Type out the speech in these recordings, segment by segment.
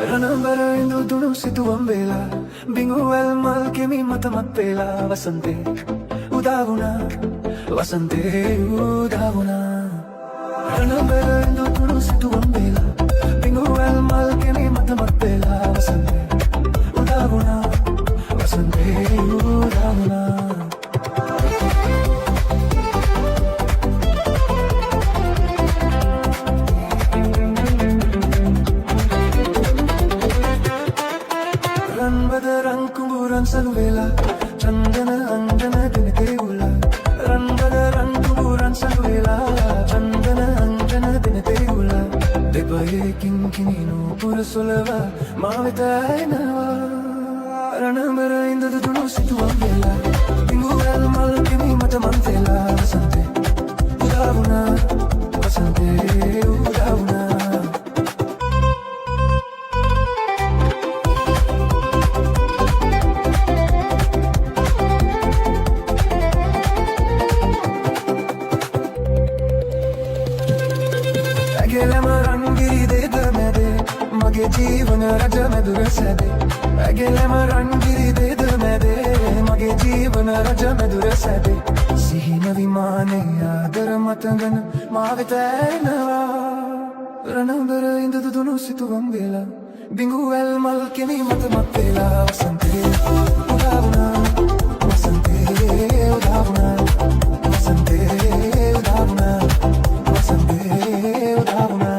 ರಣಂಬರ ಎಂದು ದುಣುಸಿತು ಅಂಬೇಲ බිඟුවල් මල් කෙමි මතමත් පෙලා වසන්තේ උදා වුණා වසන්තේ උදා වුණා රණබර දුතුණු සිටුවම් වේලා බිඟුවල් මල් කෙමි මතමත් පෙලා වසන්තේ උදා වුණා වසන්තේ උදා වුණා රන්බදරන් කුඹුරන් සලුවෙලා චන්දන අංජන දින තෙවුලා රන්බදරන් කුඹුරන් සලුවෙලා චන්දන අංජන දින තෙවුලා දෙපයකින් කිනිනු පුරසොලවා මා වෙත ඇනවා රණබර ඉඳ දුණු සිටුවම් වෙලා බිඟුවල් මල් කෙමි මට මන් තෙලා වසන්තේ උදා වුණා වසන්තේ උදා වුණා ඇගෙලම රන්ගිරි දෙද මැදේ මගේ ජීවන රජ මැදුර සැදේ ඇගෙලම රන්ගිරි දෙද මැදේ මගේ ජීවන රජ මැදුර සැදේ සිහින විමානේ ආදර මතගෙන මා වෙත ඇනවා රණබර ඉඳ දුණු සිටුවම් වේලා බිඟුවල් මල් කෙමි මතමත් වේලා වසන්තේ උදා වුණා වසන්තේ උදා වුණා වසන්තේ උදා වුණා වසන්තේ උදා වුණා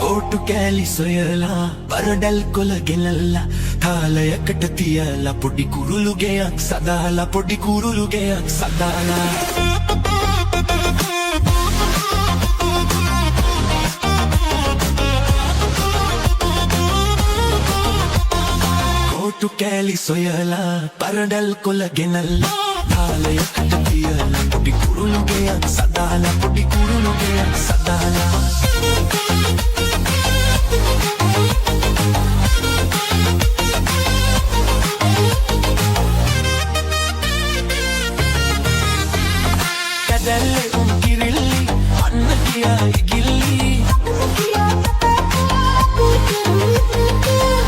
කොටු කෑලි සොයලා පරඩල් කොළ ගෙනල්ලා තාලයකට තියලා පොඩි කුරුළු ගෙයක් සදාලා පොඩි කුරුළු ගෙයක් සදාලා කොටු කෑලි සොයලා පරඩල් කොළ ගෙනල්ලා තාලයකට තියලා පොඩි කුරුළු ගෙයක් සදාලා පොඩි කුරුළු ගෙයක් සදාලා කැදැල්ලේ කිරිල්ලි අන්න ගියා ඉගිල්ලි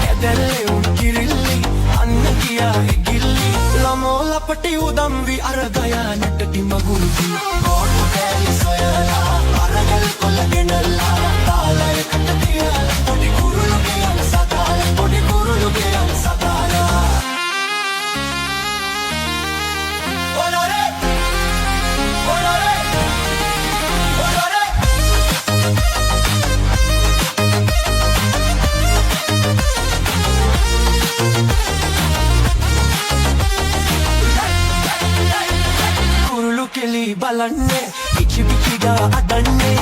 කැදැල්ලේ කිරිල්ලි අන්න ගියා ඉගිල්ලි ළමෝ ලපටි උදම් වි අරගයා නටටි මගුරුති කොටු කෑලි සොයලා අරගල් කොළ ගෙනල්ලා තාලයකට තියලා පොඩි කුරුළු ගෙයක් සදාලා පොඩි කුරුළු ගෙයක් සදාලා කෙලි බලන්නේ ඉචි පිචිගා අදන්නේ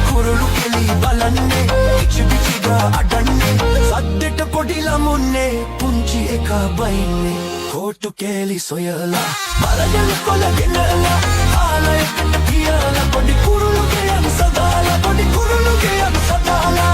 කුරුළු කෙලි බලන්නේ ඉචි පිචිගා අදන්නේ සද්දෙට පොඩි ළමුන්නේ පුංචි එකා බයින්නේ කොටු කෙලි සොයලා පරදල් කොළ ගෙනලා ආලයකට තියලා පොඩි කුරුළු ගෙයක් සදාලා පොඩි කුරුළු ගෙයක් සදාලා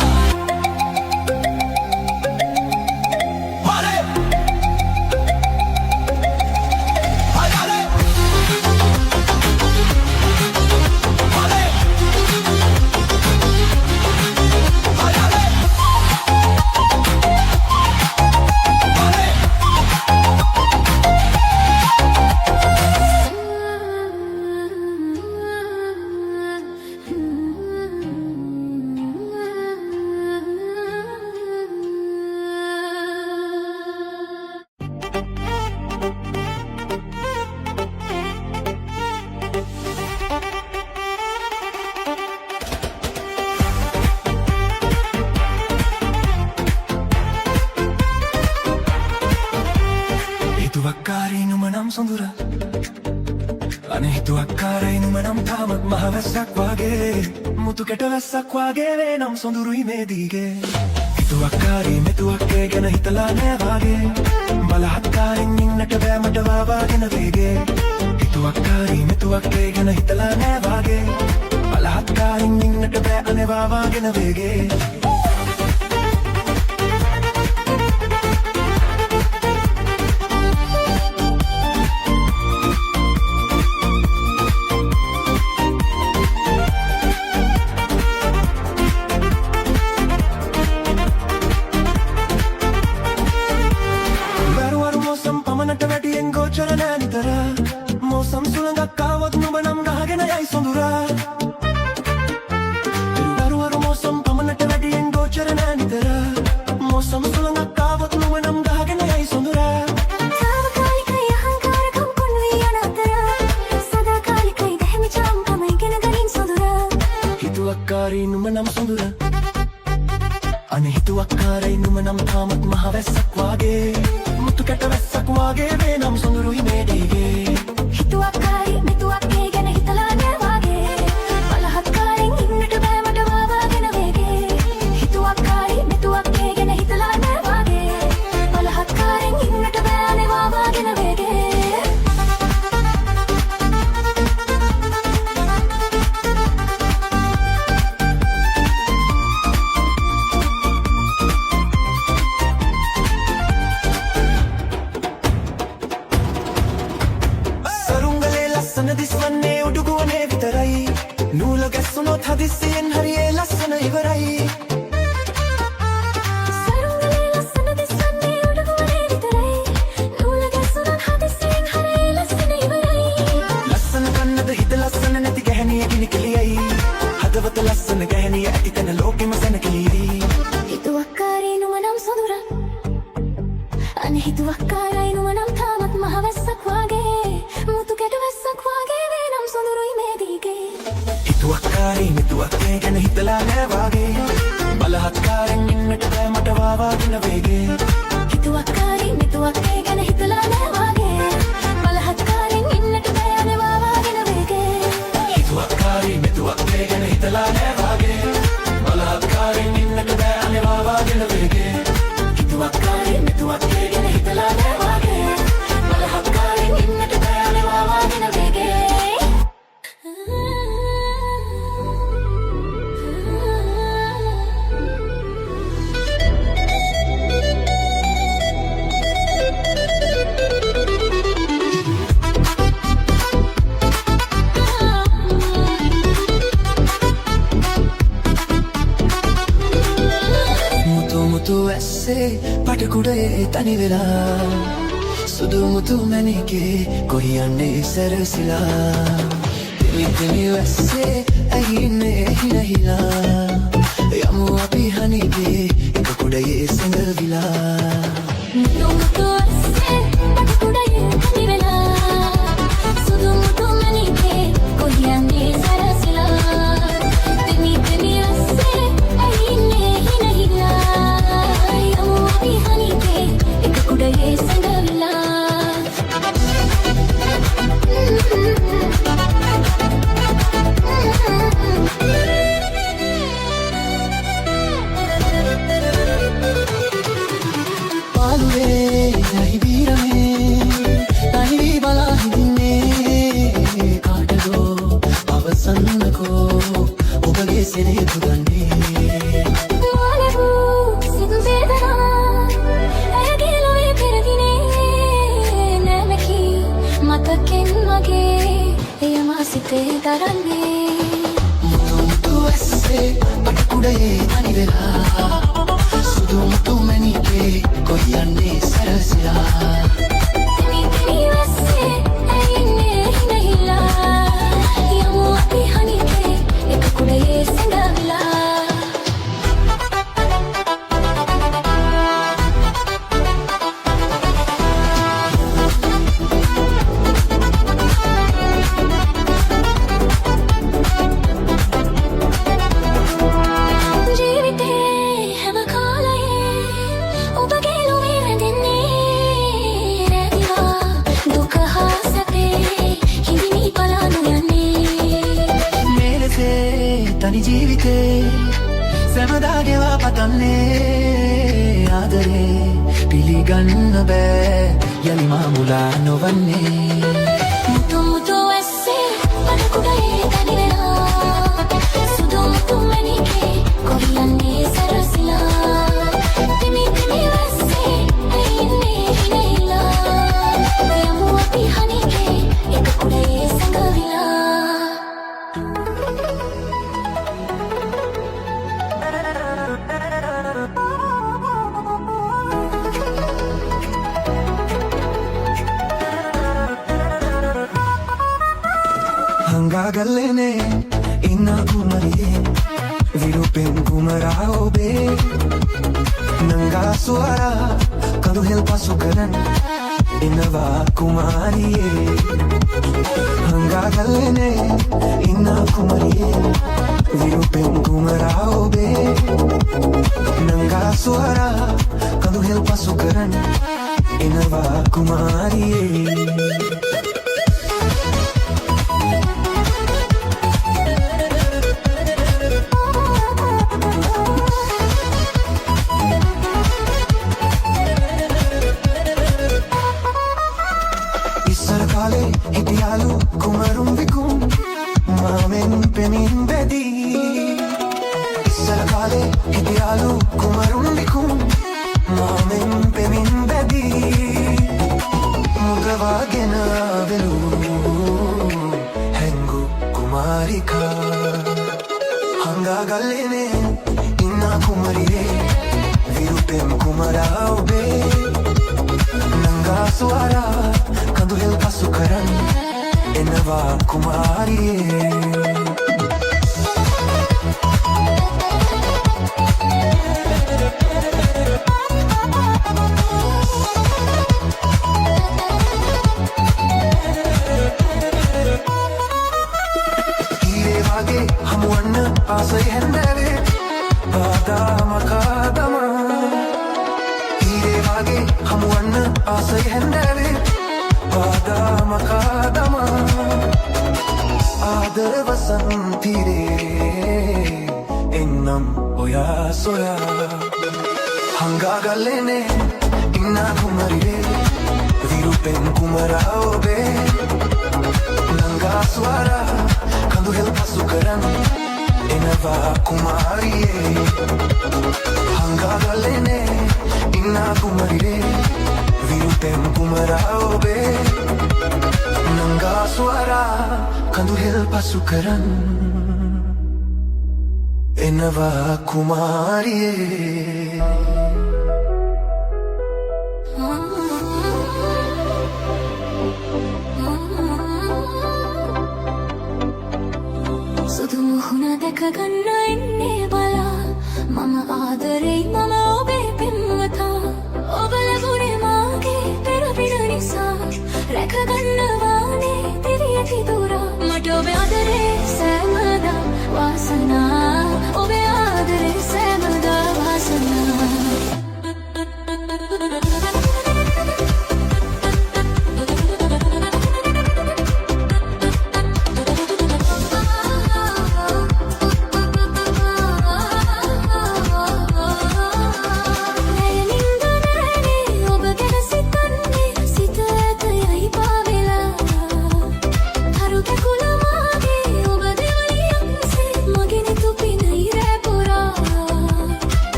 හිතුවක්කාරයිනුම නම් සොඳුර අනේ හිතුවක්කාරයිනුම නම් තාමත් මහවැස්සක් වගේ මුතු කැට වැස්සක් වගේ වේ නම් සොඳුරුයි මේ දීගේ හිතුවක්කාරී මෙතුවක්කේ ගැන හිතලා නෑ වගේ බලහත්කාරින් ඉන්නට බෑ මට වාවාගෙන වේගේ හිතුවක්කාරී මෙතුවක්කේ ගැන හිතලා නෑ වගේ බලහත්කාරින් අහංකාරින් ඉන්නට බෑ අනවාවාගෙන වේගේ බැරුවරු මොසම් පමණට වැටියෙන් ගෝචර නෑ නිතර මොසම් සුළඟක් ආවොත් නුඹ නම් ගහගෙන යයි සොඳුරා බැරුවරු මොසම් පමණට වැටියෙන් ගෝචර නෑ නිතර මොසම් සුළඟක් ආවොත් නුඹ නම් ගහගෙන යයි සොඳුරා තාවකාලිකයි අහංකාරකම් කොන් වී යන අතර සදාකාලිකයි දැහැමි චාම්කම ඉගෙන ගනින් සොඳුරා හිතුවක්කාරී නුඹ නම් සොඳුරා අනේ හිතුවක්කාරයි නුඹ නම් තාමත් මහ වැස්සක් වාගේ මුතු කැට වැස්සක් වාගේ වේ නම් සොඳුරුයි මේ දේගේ හිතුවක්කාරී මෙතුවක්ගේ ගැන හිතලා නෑ වාගේ බලහත්කාරෙන් ඉන්නට බෑ මට වාවාගෙන වේගේ හිතුවක්කාරී මෙතුවක්ගේ ගැන හිතලා නෑ වාගේ බලහත්කාරෙන් ඉන්නට බෑ අනේ වාවාගෙන වේගේ ලස්සන දිස්වන්නේ උඩුගුවනේ විතරයි නූල ගැස්සුනොත් හදිස්සියෙන් හරියේ ලස්සන ඉවරයි සරුංගලේ ලස්සන දිස්වන්නේ උඩුගුවනේ විතරයි නූල ගැස්සුනොත් හදිස්සියෙන් හරියේ ලස්සන ඉවරයි ලස්සන කන්නද හිත ලස්සන නැති ගැහණිය කිලිකිලියයි හදවත ලස්සන ගැහණිය ඇති තැන ලෝකෙම සැනකිලි හිතුවක්කාරී නුඹ නම් සොඳුරා අනේ හිතුවක්කාරයි නුඹ නම් තාමත් මහ වැස්සක් වාගේ මුතු කැට වැස්සක් වාගේ වේ නම් සොඳුරුයි මේ දිගේ හිතුවක්කාරී මෙතුවක්ගේ ගැන හිතලා නෑ වාගේ බලහත්කාරෙන් ඉන්නට බෑ මට වාවාගෙන වේගේ හිතුවක්කාරී මෙතුවක්ගේ ගැන හිතලා නෑ වාගේ බලහත්කාරෙන් ඉන්නට බෑ අනේ වාවාගෙන වේගේ හිතුවක්කාරී මෙතුවක්ගේ ගැන හිතලා නෑ වාගේ බලහත්කාරෙන් ඉන්නට බෑ අනේ වාවාගෙන වේගේ හිතුවක්කාරී මෙතුවක්ගේ ගැන හිතලා නෑ වාගේ බලහත්කාරෙන් ඉන්නට බෑ අනේ වාවාගෙන වේගේ මුතු ඇස්සේ පටකුඩේ තනි වෙලා සුදු මුතු මැණිකේ කොහි යන්නේ සැරසිලා දෙමි ඇස්සේ ඇහින්නේ හිනහිලා යමු අපි හනිගේ එක කුඩයේ සැඟවිලා මුතු ඇස්සේ පටකුඩේ තනි වෙලා සුදු මුතු මැණිකේ කොහි යන්නේ සැරසිලා දෙමි ඇස්සේ ඇහින්නේ හිනහිලා යමු අපි හනිගේ එක කුඩයේ සැඟවිලා පාලුවේ නැහි වීරමේ නැහි බලා හිඳින්නේ කාටදෝ අවසන්නකෝ ඔබගේ සෙනෙහ පුදන්නේ මතකෙන් මගේ එයමා සිතේ දරන්නේ මුතු ඇස්සේ පටකුඩේ තනි වෙලා සුදු මුතු මැණිකේ කොහි යන්නේ සැරසිලා දෙමි ඇස්සේ ඇහින්නේ හිනහිලා යමු අපි හනිගේ එක කුඩයේ සැඟවිලා තනි ජීවිතේ සැමදාගෙවා පතන්නේ ආදරේ පිළිගන්න බෑ යලි මාමුලා නොවන්නේ මුතු මුතු ඇස්සේ පටකුඩේ තනි වෙලා හංගාගල්ලනේ ඉන්න කුමරියේ විරුපෙන් කුමරා ඔබේ නංගා සුවරා කඳු හෙල් පසු කරන් එනවා කුමාරියේ හංගාගල්ලනේ ඉන්න කුමරියේ විරුපෙන් කුමරා ඔබේ නංගා සුවරා කඳු හෙල් පසු කරන් එනවා කුමාරියේ හිටියාලු කුමරුම් විකුම් මාමෙන් පෙමින් බැදී ඉස්සර කාලේ හිටියාලු කුමරුම් විකුම් මාමෙන් පෙමින් බැදී මුගවාගෙන ආවෙලු හැංගු කුමාරිකා හංගාගල්ලනේ ඉන්න කුමරියේ විරුපෙම් කුමරා ඔබේ නංගා සුවරා කඳු හෙල් පසු කරන් එනවා කුමාරියේ ඊරේ වගේ හමුවන්න ආසයි හැන්දෑවේ බාදා මකාදම ඊරේ වගේ හමුවන්න ආසයි හැන්දෑවේ බාදා මකාදම ආදර වසන්තිරේ එන්නම් ඔයා සොයා හංගාගල්ලනේ ඉන්න කුමරියේ විරුපෙන් කුමරා ඔබේ නංගා සුවරා කඳු හෙල් පසු කරන් එනවා කුමාරියේ හංගාගල්ලනේ ඉන්න කුමරියේ විරුපෙන් කුමරා ඔබේ නංගා සුවරා කඳු හෙල් පසු කරන් එනවා කුමාරියේ සුදු මුහුණ දැක ගන්න ඉන්නේ බලා මම ආදරෙයි මම ඔබේ පෙම්වතා ඔබ ලැබුණේ මාගේ පෙර පින නිසා රැක ගන්නවානේ දිවියකි දුරා මට ඔබේ ආදරේ සෑමදා වාසනා ඔබේ ආදරේ සෑමදා වාසනා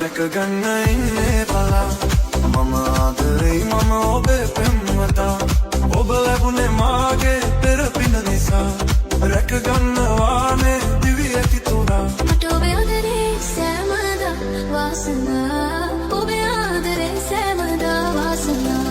දැක ගන්න ඉන්නේ බලා මම ආදරෙයි මම ඔබේ පෙම්වතා ඔබ ලැබුණේ මාගේ පෙර පින නිසා රැක ගන්නවානේ දිවි ඇති තුරා මට ඔබේ ආදරේ සෑමදා වාසනා ඔබේ ආදරේ සෑමදා වාසනා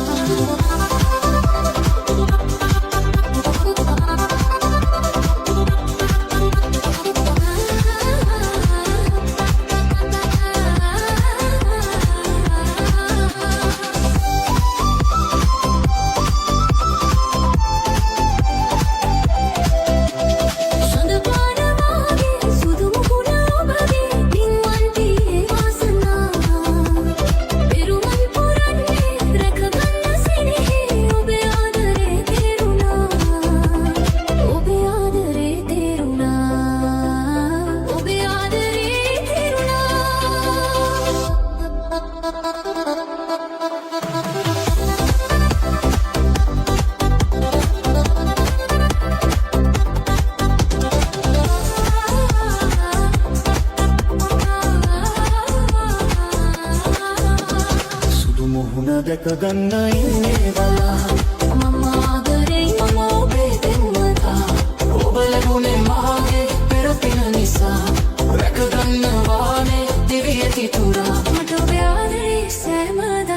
දැක ගන්න ඉන්නේ බලා මම ආදරෙයි මම ඔබේ පෙම්වතා ඔබ ලැබුණේ මාගේ පෙර පින නිසා රැක ගන්නවානේ දිවි ඇති තුරා මට ඔබේ ආදරේ සෑමදා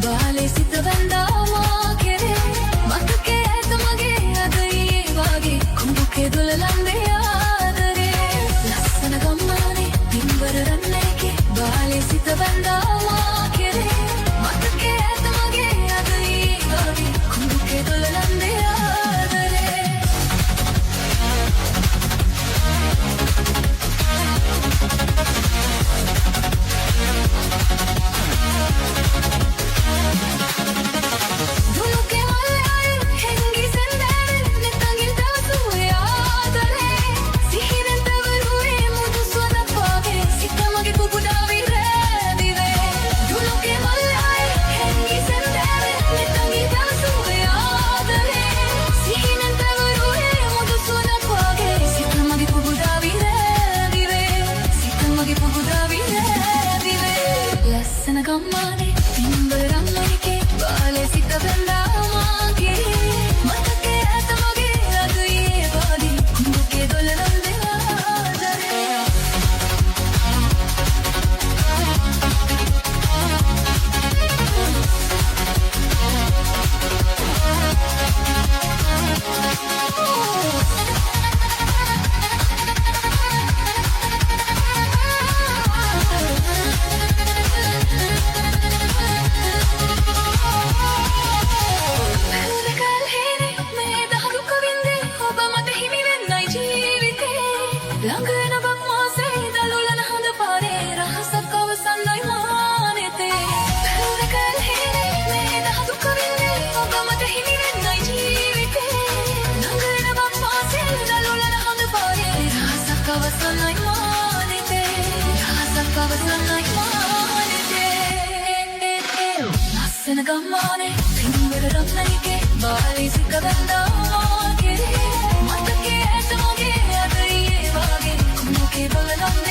බාලේ සිත බඳාවා කෙරේ මතකේ ඇත මගේ අද ඊයේ වාගේ කුඹුකේ දුලලන්දේ ආදරේ ලස්සන ගම්මානේ පින්වර රන්නේකේ බාලේ සිත බඳාවා කෙරේ මතකේ ඇත මගේ අද ඊයේ වාගේ කුඹුකේ දුලලන්දේ ආදරේ දුලුකේ මල්ලයි හැංගි සෙන්දෑවෙන් නෙතගින් දවසුවේ ආදරේ සිහිනෙන් තවරුවේ මුදු සුවඳක් වාගේ සිත මගේ පුබුදා විරෑදිවේ දුලුකේ මල්ලයි හැංගි සෙන්දෑවෙන් නෙතගින් දවසුවේ ආදරේ සිහිනෙන් තවරුවේ මුදු සුවඳක් වාගේ සිත මගේ පුබුදා විරෑදිවේ සිත මගේ පුබුදා විරෑදිවේ ලස්සන ගම්මානේ පින්වර රන්මණිකේ බාලේ සිත බඳාවා කෙරේ මතකේ ඇත මගේ අද ඊයේ වාගේ කුඹුකේ දොළලන්දේ ආදරේ පැවුදකල් හේනේ මේ දහදුක වින්දේ ඔබ මට හිමි වෙන්නයි ජීවිතේ ළඟ එන බක් මාසේ දලුලන හඳ පාරේ රහසක් අවසන්නයි මානෙතේ පැවුදකල් හේනේ මේ දහදුක වින්දේ ඔබ මට හිමි වෙන්නයි ජීවිතේ ළඟ එන බක් මාසේ දලුලන හඳ පාරේ රහසක් අවසන්නයි මානෙතේ රහසක් අවසන්නයි මානෙතේ ලස්සන ගම්මානේ පින්වර රත්නනිකේ බාලේ සිත බඳාවා කෙරේ මතකේ ඇත මගේ අද ඊයේ වාගේ කුඹුකේ දොළලන්දේ